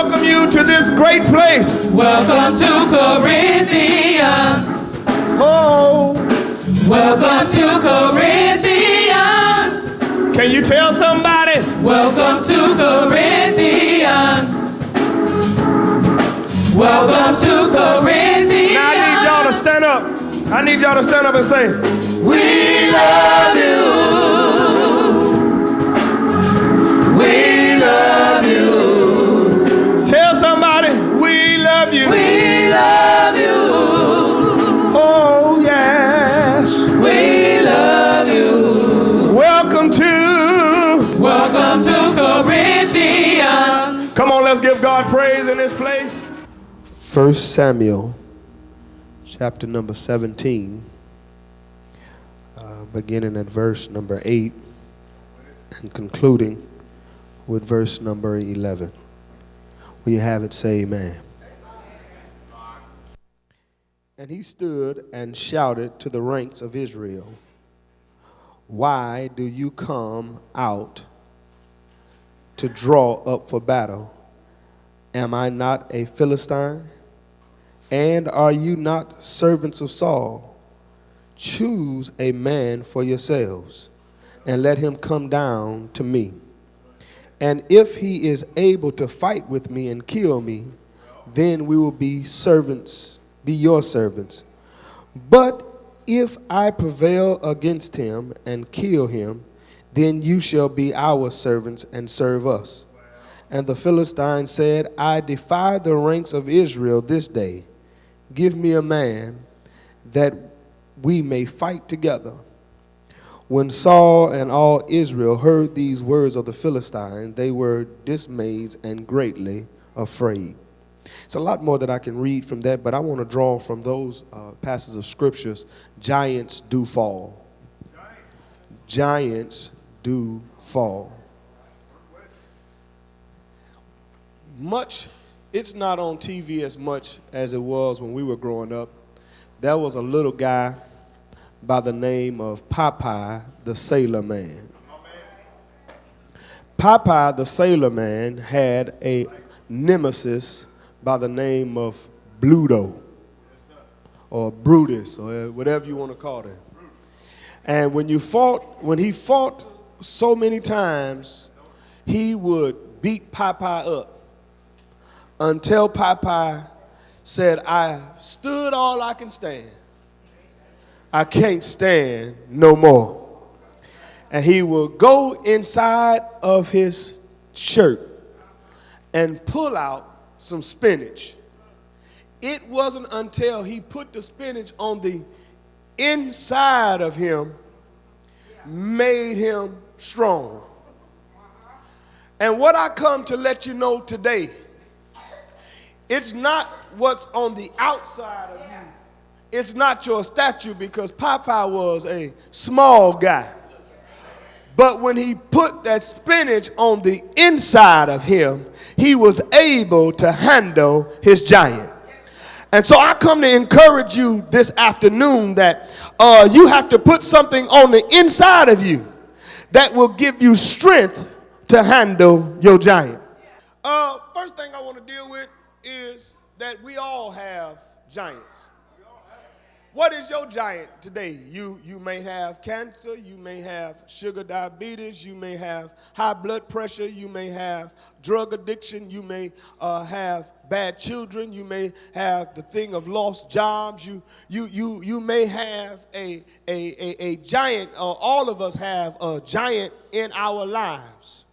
welcome you to this great place. Welcome to Corinthians. Oh, Welcome to Corinthians. can you tell somebody? Welcome to Corinthians. Welcome to Corinthians. Now I need y'all to stand up. I need y'all to stand up and say, We love you. We love you. tell somebody, we love you. We love you. Oh, yes. We love you. Welcome to. Corinthians. Come on, let's give God praise in this place. 1 Samuel, chapter number 17, beginning at verse number 8 and concluding with verse number 11. When you have it, say amen. And he stood and shouted to the ranks of Israel, why do you come out to draw up for battle? Am I not a Philistine? And are you not servants of Saul? Choose a man for yourselves, and let him come down to me. And if he is able to fight with me and kill me, then we will be your servants. But if I prevail against him and kill him, then you shall be our servants and serve us. And the Philistine said, I defy the ranks of Israel this day. Give me a man that we may fight together. When Saul and all Israel heard these words of the Philistine, they were dismayed and greatly afraid. It's a lot more that I can read from that, but I want to draw from those passages of scriptures. Giants do fall. Giants do fall. It's not on TV as much as it was when we were growing up. There was a little guy by the name of Popeye the Sailor Man. Popeye the Sailor Man had a nemesis by the name of Bluto or Brutus or whatever you want to call it. And when he fought so many times, he would beat Popeye up until Popeye said, I stood all I can stand. I can't stand no more. And he will go inside of his shirt and pull out some spinach. It wasn't until he put the spinach on the inside of him made him strong. And what I come to let you know today, it's not what's on the outside of you. It's not your stature, because Popeye was a small guy. But when he put that spinach on the inside of him, he was able to handle his giant. And so I come to encourage you this afternoon that you have to put something on the inside of you that will give you strength to handle your giant. First thing I want to deal with is that we all have giants. What is your giant today? You may have cancer, you may have sugar diabetes, you may have high blood pressure, you may have drug addiction, you may have bad children, you may have the thing of lost jobs, you may have a giant, all of us have a giant in our lives.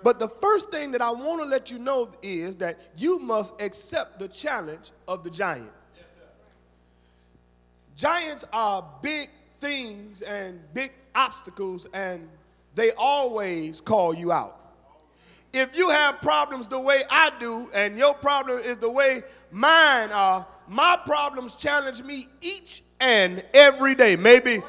But the first thing that I want to let you know is that you must accept the challenge of the giant. Yes, sir. Giants are big things and big obstacles, and they always call you out. If you have problems the way I do, and your problem is the way mine are, my problems challenge me each and every day. Maybe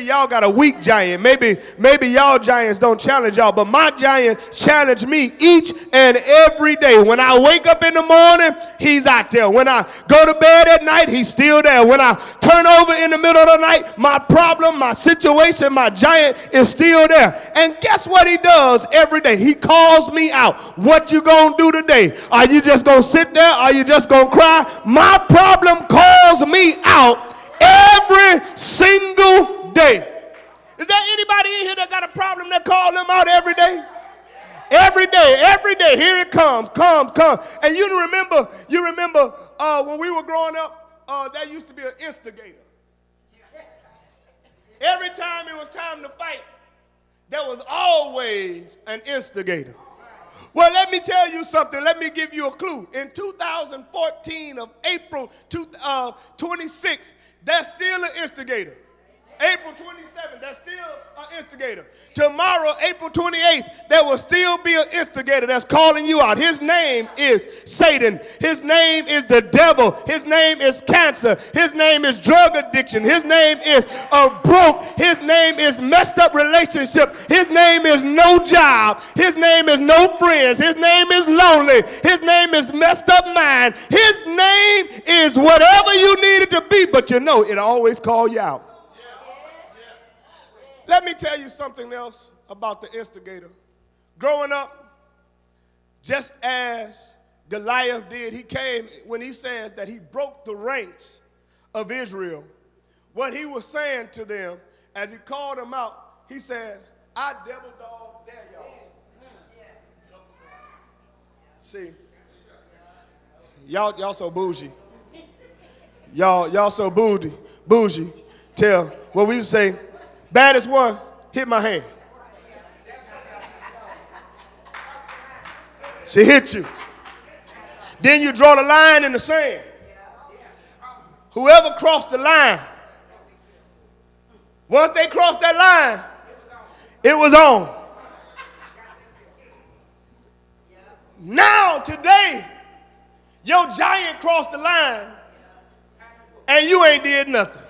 y'all got a weak giant. Maybe y'all giants don't challenge y'all, but my giant challenge me each and every day. When I wake up in the morning, he's out there. When I go to bed at night, he's still there. When I turn over in the middle of the night, my problem, my situation, my giant is still there. And guess what he does every day? He calls me out. What you gonna do today? Are you just gonna sit there? Are you just gonna cry? My problem calls me out every single day. Is there anybody in here that got a problem that call them out every day? Every day, here it comes. And you remember when we were growing up, there used to be an instigator. Every time it was time to fight, there was always an instigator. Well, let me tell you something. Let me give you a clue. In 2014 of April 26, there's still an instigator. April 27th, there's still an instigator. Tomorrow, April 28th, there will still be an instigator that's calling you out. His name is Satan. His name is the devil. His name is cancer. His name is drug addiction. His name is broke. His name is messed up relationship. His name is no job. His name is no friends. His name is lonely. His name is messed up mind. His name is whatever you need it to be, but you know it always call you out. Let me tell you something else about the instigator. Growing up, just as Goliath did, he came when he says that he broke the ranks of Israel. What he was saying to them as he called them out, he says, I devil dog dare y'all. See, y'all so bougie. Y'all so bougie. Tell what we say. Baddest one, hit my hand. She hit you. Then you draw the line in the sand. Whoever crossed the line, once they crossed that line, it was on. Now, today, your giant crossed the line and you ain't did nothing.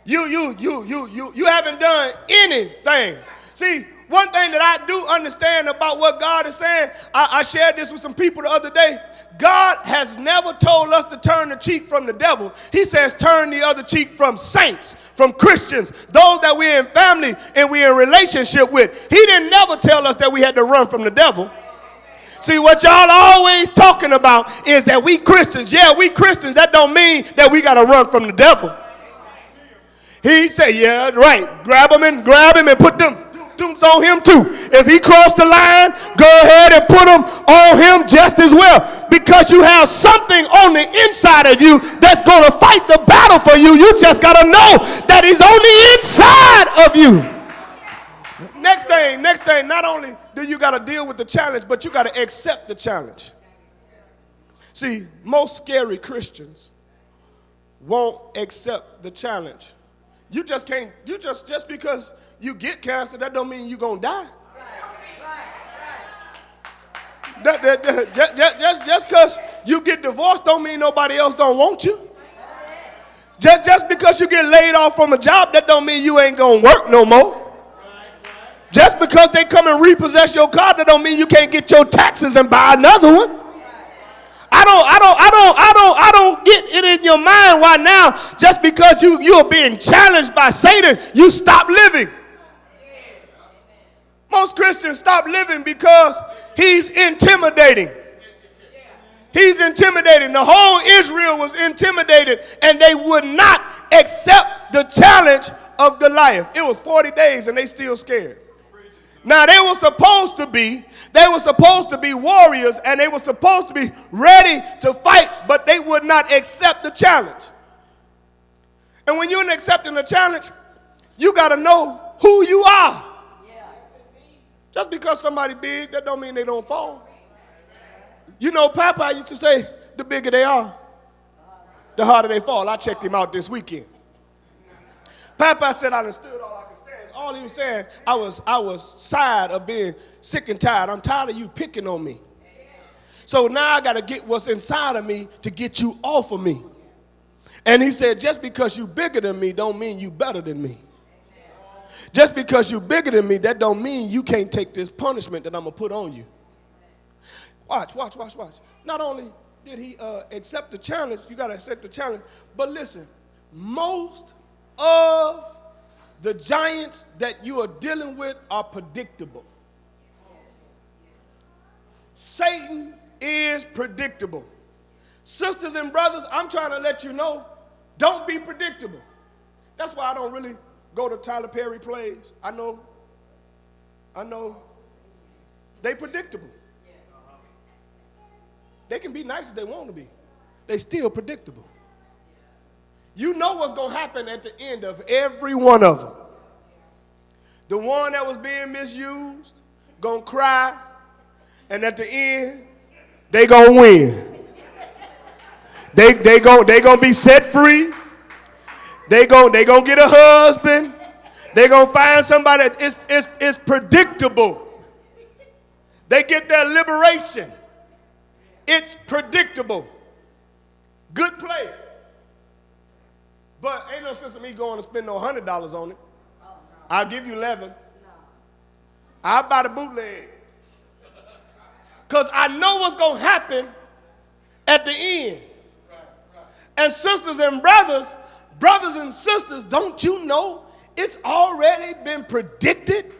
You haven't done anything. See, one thing that I do understand about what God is saying, I shared this with some people the other day. God has never told us to turn the cheek from the devil. He says turn the other cheek from saints, from Christians, those that we're in family and we're in relationship with. He didn't never tell us that we had to run from the devil. See, what y'all always talking about is that we Christians. Yeah, we Christians. That don't mean that we got to run from the devil. He said, yeah, right. Grab him and put them dooms on him too. If he crossed the line, go ahead and put them on him just as well. Because you have something on the inside of you that's going to fight the battle for you. You just got to know that he's on the inside of you. Next thing, not only do you got to deal with the challenge, but you got to accept the challenge. See, most scary Christians won't accept the challenge. You just can't, just because you get cancer, that don't mean you're going to die. Just because you get divorced don't mean nobody else don't want you. Just because you get laid off from a job, that don't mean you ain't going to work no more. Just because they come and repossess your car, that don't mean you can't get your taxes and buy another one. I don't get it in your mind why now, just because you are being challenged by Satan, you stop living. Most Christians stop living because he's intimidating. He's intimidating. The whole Israel was intimidated, and they would not accept the challenge of Goliath. It was 40 days, and they still scared. Now, they were supposed to be warriors, and they were supposed to be ready to fight, but they would not accept the challenge. And when you're accepting the challenge, you got to know who you are. Just because somebody big, that don't mean they don't fall. You know, Papa used to say, the bigger they are, the harder they fall. I checked him out this weekend. Papa said, I understood all I could stand. All he was saying, I was tired of being sick and tired. I'm tired of you picking on me. So now I got to get what's inside of me to get you off of me. And he said, just because you bigger than me don't mean you better than me. Just because you bigger than me, that don't mean you can't take this punishment that I'm going to put on you. Watch. Not only did he accept the challenge, you got to accept the challenge, but listen, most of the giants that you are dealing with are predictable. Satan is predictable. Sisters and brothers, I'm trying to let you know, don't be predictable. That's why I don't really go to Tyler Perry plays. I know. They predictable. They can be nice as they want to be. They still predictable. You know what's going to happen at the end of every one of them. The one that was being misused, going to cry, and at the end, they going to win. They going to be set free. They going to get a husband. They going to find somebody. It's predictable. They get their liberation. It's predictable. Good play. But ain't no sense of me going to spend no $100 on it. I'll give you 11. I'll buy the bootleg. Because I know what's going to happen at the end. And sisters and brothers and sisters, don't you know it's already been predicted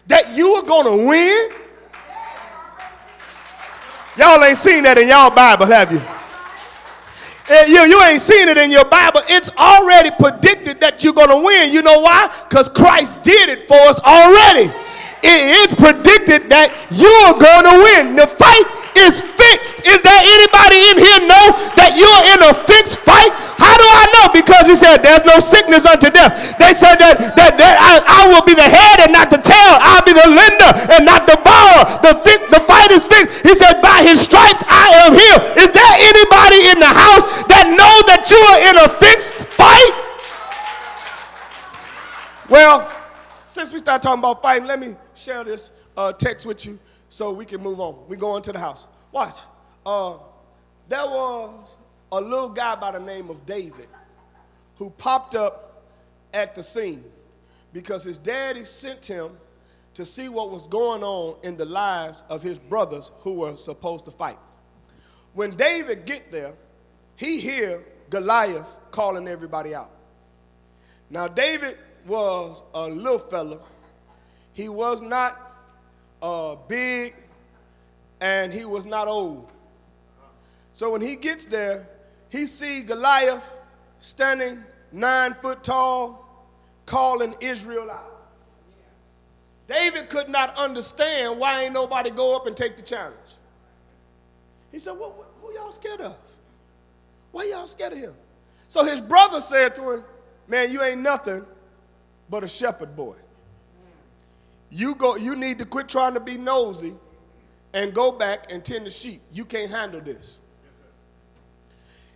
that you are going to win? Y'all ain't seen that in y'all Bible, have you? You ain't seen it in your Bible. It's already predicted that you're going to win. You know why? Because Christ did it for us already. It is predicted that you are going to win. The fight is fixed. Is there anybody in here know that you're in a fixed fight? How do I know? Because he said there's no sickness unto death. They said that I will be the head and not the tail. I'll be the lender and not the borrower. The fight is fixed. He said by his stripes I am healed. Is there anybody in the house that know that you are in a fixed fight? Well, since we start talking about fighting, let me share this text with you so we can move on. We go into the house. Watch. There was a little guy by the name of David who popped up at the scene because his daddy sent him to see what was going on in the lives of his brothers who were supposed to fight. When David get there, he hear Goliath calling everybody out. Now David was a little fella. He was not big and he was not old. So when he gets there, he see Goliath standing 9 foot tall, calling Israel out. David could not understand why ain't nobody go up and take the challenge. He said, well, who y'all scared of? Why y'all scared of him? So his brother said to him, man, you ain't nothing but a shepherd boy. You need to quit trying to be nosy and go back and tend the sheep. You can't handle this.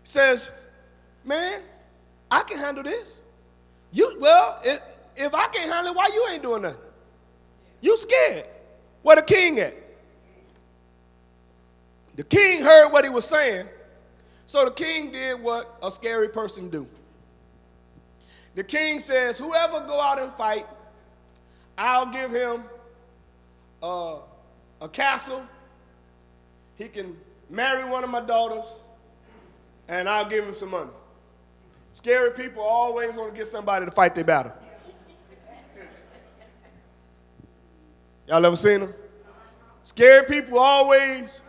Says, man, I can handle this. If I can't handle it, why you ain't doing nothing? You scared. Where the king at? The king heard what he was saying, so the king did what a scary person do. The king says, whoever go out and fight, I'll give him a castle. He can marry one of my daughters, and I'll give him some money. Scary people always want to get somebody to fight their battle. Y'all ever seen him? Scary people always,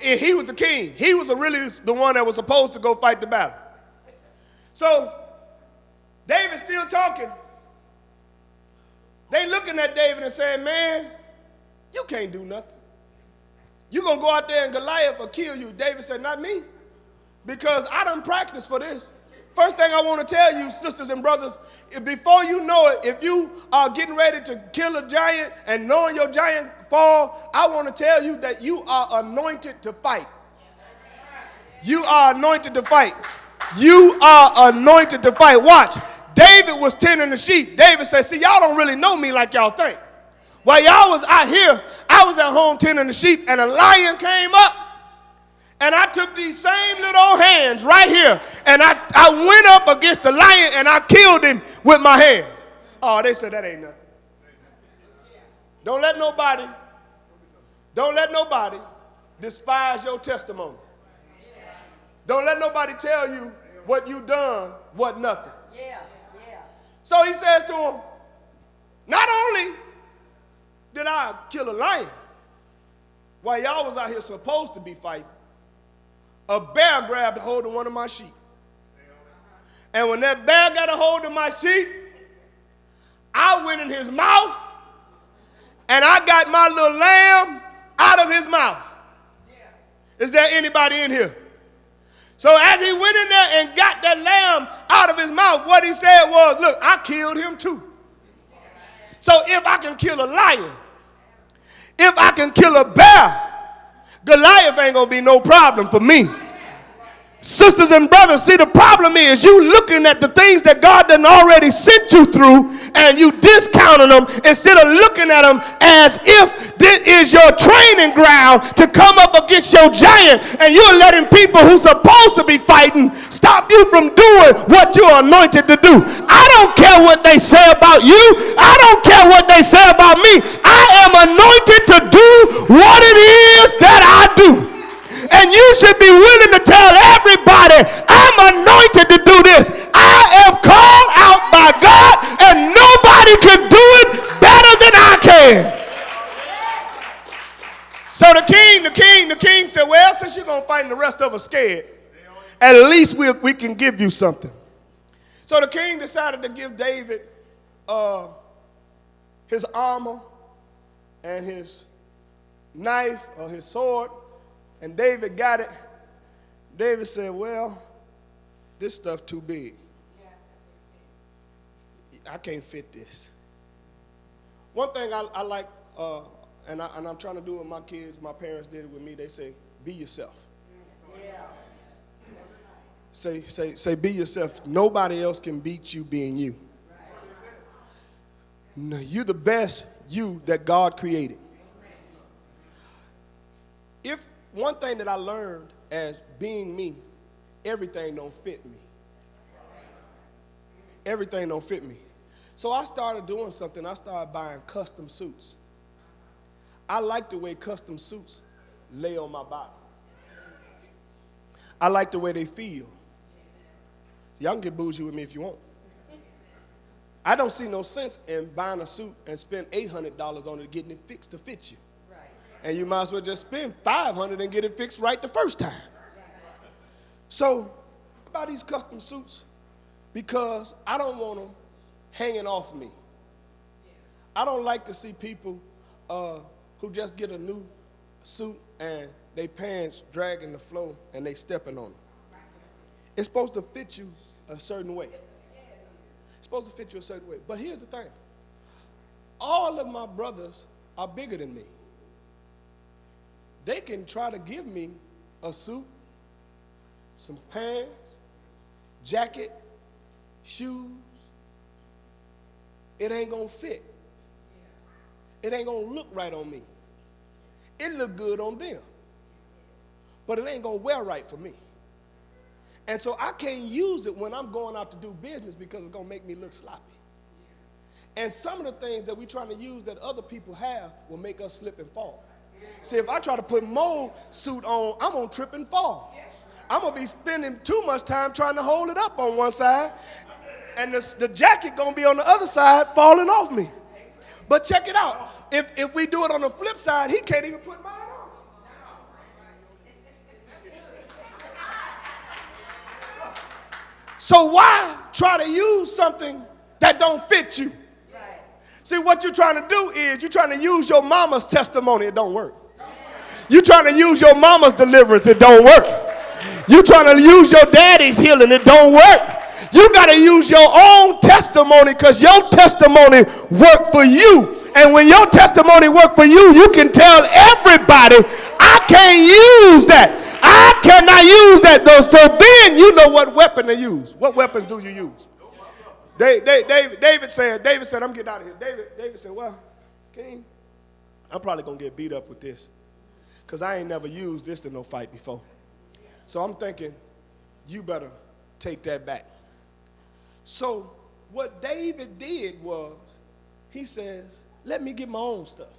he was the king. He was really the one that was supposed to go fight the battle. So David's still talking. They looking at David and saying, man, you can't do nothing. You're going to go out there and Goliath will kill you. David said, not me, because I done practiced for this. First thing I want to tell you, sisters and brothers, before you know it, if you are getting ready to kill a giant and knowing your giant fall, I want to tell you that you are anointed to fight. You are anointed to fight. You are anointed to fight. Watch. David was tending the sheep. David said, see, y'all don't really know me like y'all think. While y'all was out here, I was at home tending the sheep, and a lion came up And I took these same little hands right here, and I went up against the lion, and I killed him with my hands. Oh, they said that ain't nothing. Don't let nobody despise your testimony. Don't let nobody tell you what you done was nothing. So he says to him, not only did I kill a lion while y'all was out here supposed to be fighting, a bear grabbed a hold of one of my sheep. And when that bear got a hold of my sheep, I went in his mouth and I got my little lamb out of his mouth. Is there anybody in here? So as he went in there and got that lamb out of his mouth, what he said was, look, I killed him too. So if I can kill a lion, if I can kill a bear, Goliath ain't gonna be no problem for me. Sisters and brothers, see, the problem is you looking at the things that God done already sent you through and you discounting them instead of looking at them as if this is your training ground to come up against your giant, and you're letting people who's supposed to be fighting stop you from doing what you're anointed to do. I don't care what they say about you. I don't care what they say about me. I am anointed to do what it is that I do. And you should be willing to tell everybody, I'm anointed to do this. I am called out by God, and nobody can do it better than I can. So the king said, well, since you're going to fight and the rest of us scared, at least we can give you something. So the king decided to give David his armor and his knife or his sword. And David got it. David said, well, this stuff too big. I can't fit this. One thing I like, and I'm trying to do it with my kids, my parents did it with me, they say, be yourself. Say be yourself. Nobody else can beat you being you. No, you're the best you that God created. One thing that I learned as being me, everything don't fit me. Everything don't fit me. So I started doing something. I started buying custom suits. I like the way custom suits lay on my body. I like the way they feel. So y'all can get bougie with me if you want. I don't see no sense in buying a suit and spend $800 on it, getting it fixed to fit you. And you might as well just spend $500 and get it fixed right the first time. So I buy these custom suits because I don't want them hanging off me. I don't like to see people who just get a new suit and they pants dragging the floor and they stepping on them. It's supposed to fit you a certain way. It's supposed to fit you a certain way. But here's the thing. All of my brothers are bigger than me. They can try to give me a suit, some pants, jacket, shoes. It ain't gonna fit. It ain't gonna look right on me. It look good on them, but it ain't gonna wear right for me. And so I can't use it when I'm going out to do business because it's gonna make me look sloppy. And some of the things that we're trying to use that other people have will make us slip and fall. See, if I try to put Mo suit on, I'm gonna trip and fall. I'm gonna be spending too much time trying to hold it up on one side, and the jacket gonna be on the other side falling off me. But check it out. If we do it on the flip side, he can't even put mine on. So why try to use something that don't fit you? See, what you're trying to do is you're trying to use your mama's testimony. It don't work. You're trying to use your mama's deliverance. It don't work. You're trying to use your daddy's healing. It don't work. You got to use your own testimony because your testimony worked for you. And when your testimony worked for you, you can tell everybody, I can't use that. I cannot use that. So then you know what weapon to use. What weapons do you use? David said, I'm getting out of here. David said, well, King, I'm probably going to get beat up with this because I ain't never used this in no fight before. So I'm thinking, you better take that back. So what David did was, he says, let me get my own stuff.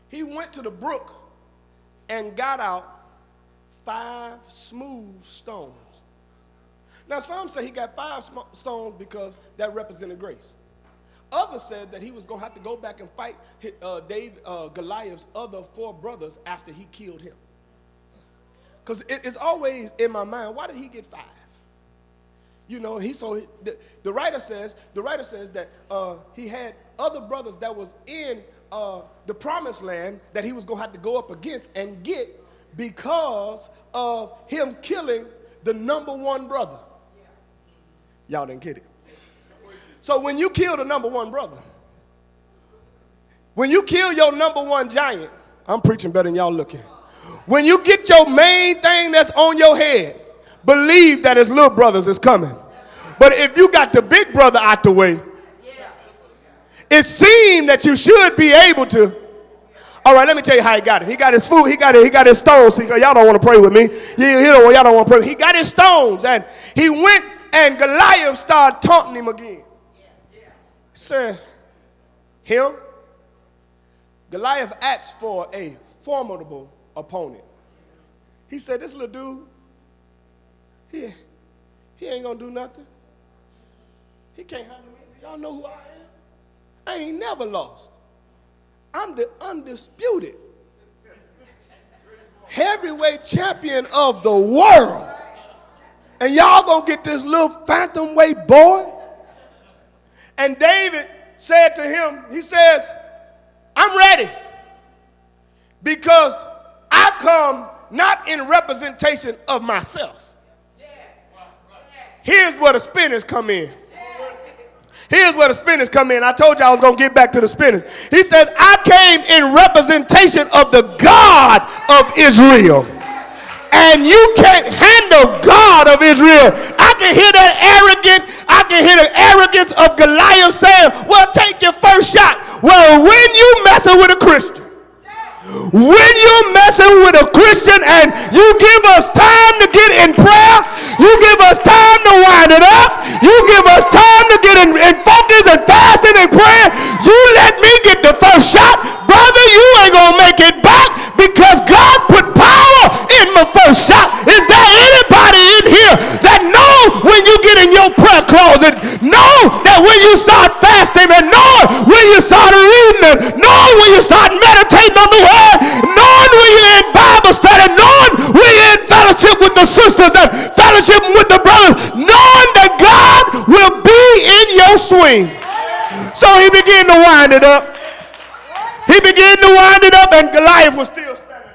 He went to the brook and got out 5 smooth stones. Now some say he got 5 stones because that represented grace. Others said that he was going to have to go back and fight Goliath's other 4 brothers after he killed him. Because it's always in my mind, why did he get 5? You know, the writer says that he had other brothers that was in the promised land that he was going to have to go up against and get because of him killing the number 1 brother. Y'all didn't get it. So when you kill the number 1 brother, when you kill your number 1 giant, I'm preaching better than y'all looking. When you get your main thing that's on your head, believe that his little brothers is coming. But if you got the big brother out the way, it seemed that you should be able to. All right, let me tell you how he got it. He got his food. He got his stones. Y'all don't want to pray with me. Y'all don't want to pray. He got his stones, and he went, and Goliath started taunting him again. He said, him? Goliath asked for a formidable opponent. He said, this little dude, he ain't gonna do nothing. He can't handle me. Y'all know who I am? I ain't never lost. I'm the undisputed heavyweight champion of the world. And y'all gonna get this little phantom weight boy? And David said to him, he says, I'm ready, because I come not in representation of myself. Here's where the spinners come in. Here's where the spinners come in. I told you I was going to get back to the spinners. He says, I came in representation of the God of Israel. And you can't handle God of Israel. I can hear the arrogance of Goliath saying, well, take your first shot. Well, when you messing with a Christian, when you're messing with a Christian and you give us time to get in prayer, you give us time to wind it up, you give us time to get in focus and fasting and praying, you let me get the first shot, brother, you ain't gonna make it back, because God put power in my first shot. Is there anybody in here that know when you get in your prayer closet, know that when you start fasting, and know when you start reading it, know when you start meditating on the word, knowing when you're in Bible study, knowing when you're in fellowship with the sisters and fellowship with the brothers, knowing that God will be in your swing. So he began to wind it up. And Goliath was still standing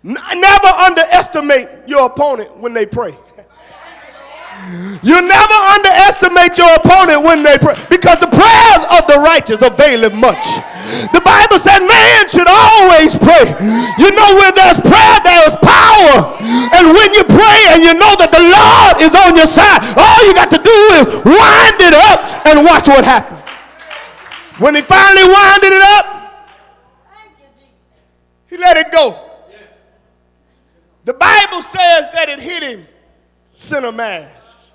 there. Never underestimate your opponent when they pray. You never underestimate your opponent when they pray, because the prayers of the righteous availeth much. The Bible said man should always pray. You know, where there's prayer, there is power. And when you pray and you know that the Lord is on your side, all you got to do is wind it up and watch what happens. When he finally winded it up, he let it go. The Bible says that it hit him center mass,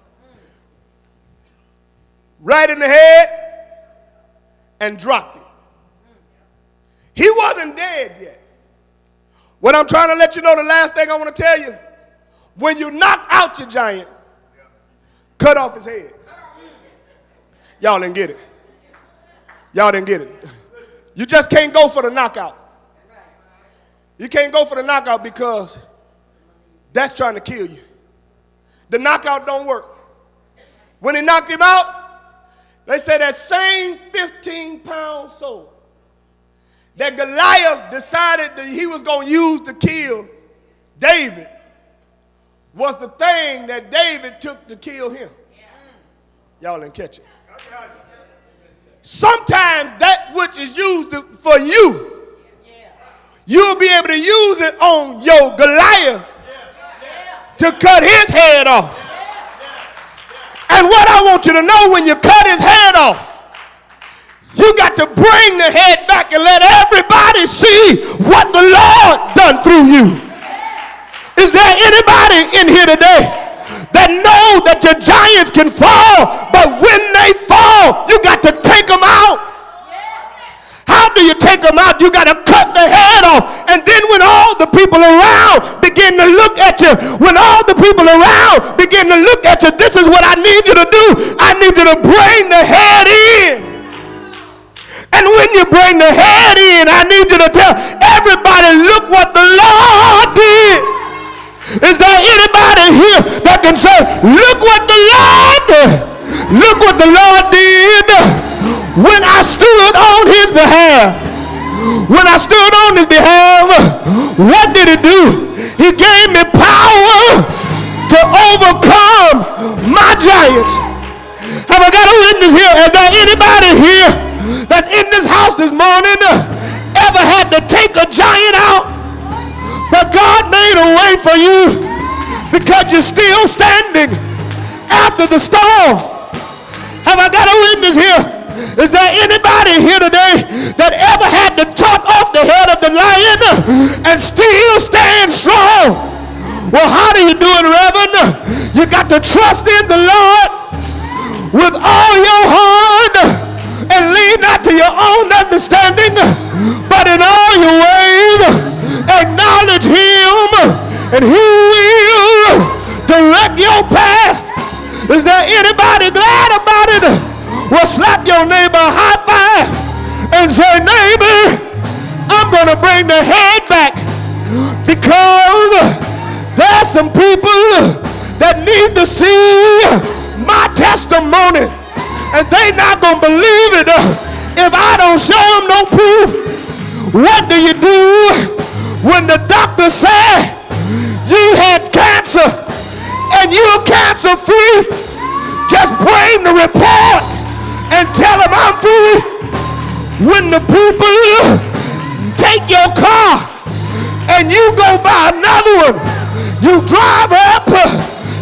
right in the head, and dropped him. He wasn't dead yet. What I'm trying to let you know, the last thing I want to tell you, when you knock out your giant, cut off his head. Y'all didn't get it. Y'all didn't get it. You just can't go for the knockout. You can't go for the knockout because that's trying to kill you. The knockout don't work. When he knocked him out, they said that same 15-pound sword that Goliath decided that he was going to use to kill David was the thing that David took to kill him. Y'all didn't catch it. Sometimes that which is used for you, you'll be able to use it on your Goliath to cut his head off. And what I want you to know, when you cut his head off, you got to bring the head back and let everybody see what the Lord done through you. Is can fall, but when they fall, you got to take them out. How do you take them out? You got to cut the head off. And then when all the people around begin to look at you, when all the people around begin to look at you, this is what I need you to do. I need you to bring the head in. And when you bring the head in, I need you to tell everybody, look what the Lord did. Is there anybody here that can say, look what the Lord did? Look what the Lord did when I stood on his behalf. When I stood on his behalf, what did he do? He gave me power to overcome my giants. Have I got a witness here? Is there anybody here that's in this house this morning ever had to take a giant out, but God made a way for you because you're still standing after the storm? Have I got a witness here? Is there anybody here today that ever had to chop off the head of the lion and still stand strong? Well, how do you do it, Reverend? You got to trust in the Lord with all your heart and lean not to your own understanding, but in all your ways acknowledge him and he will direct your path. Is there anybody glad about it? Well, slap your neighbor a high five and say, neighbor, I'm going to bring the head back because there's some people that need to see my testimony and they not going to believe it if I don't show them no proof. What do you do when the doctor said you had cancer and you're cancer free? Just bring the report and tell them I'm free. When the people take your car and you go buy another one, you drive up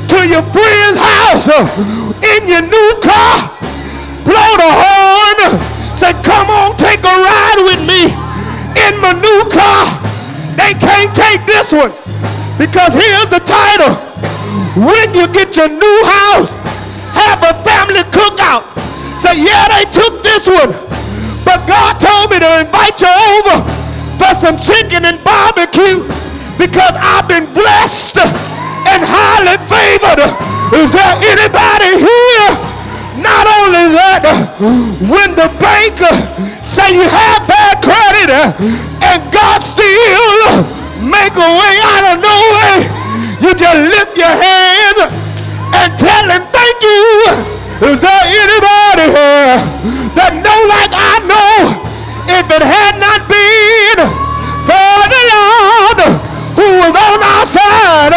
to your friend's house in your new car, blow the horn, say, come on, take a ride with me in my new car. They can't take this one because here's the title. When you get your new house, have a family cookout. Say, yeah, they took this one, but God told me to invite you over for some chicken and barbecue because I've been blessed and highly favored. Is there anybody here? Not only that, when the bank say you have bad credit and God still make a way out of no way, you just lift your hand and tell him thank you. Is there anybody here that know like I know, if it had not been for the Lord who was on our side,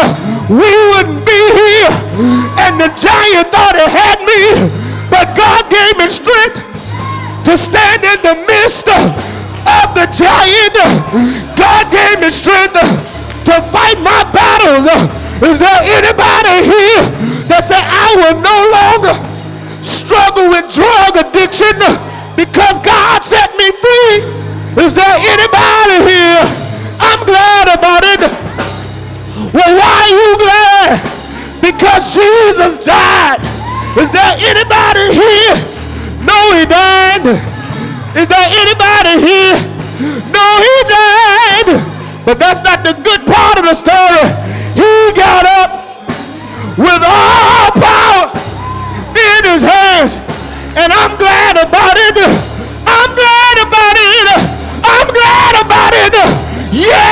we wouldn't be here? And the giant thought he had me, but God gave me strength to stand in the midst of the giant. God gave me strength to fight my battles. Is there anybody here that say, I will no longer struggle with drug addiction because God set me free? Is there anybody here? I'm glad about it. Well, why are you glad? Because Jesus died. Is there anybody here? No, he died. Is there anybody here? No, he died. But that's not the good part of the story. He got up with all power in his hands. And I'm glad about it. I'm glad about it. I'm glad about it. Yeah.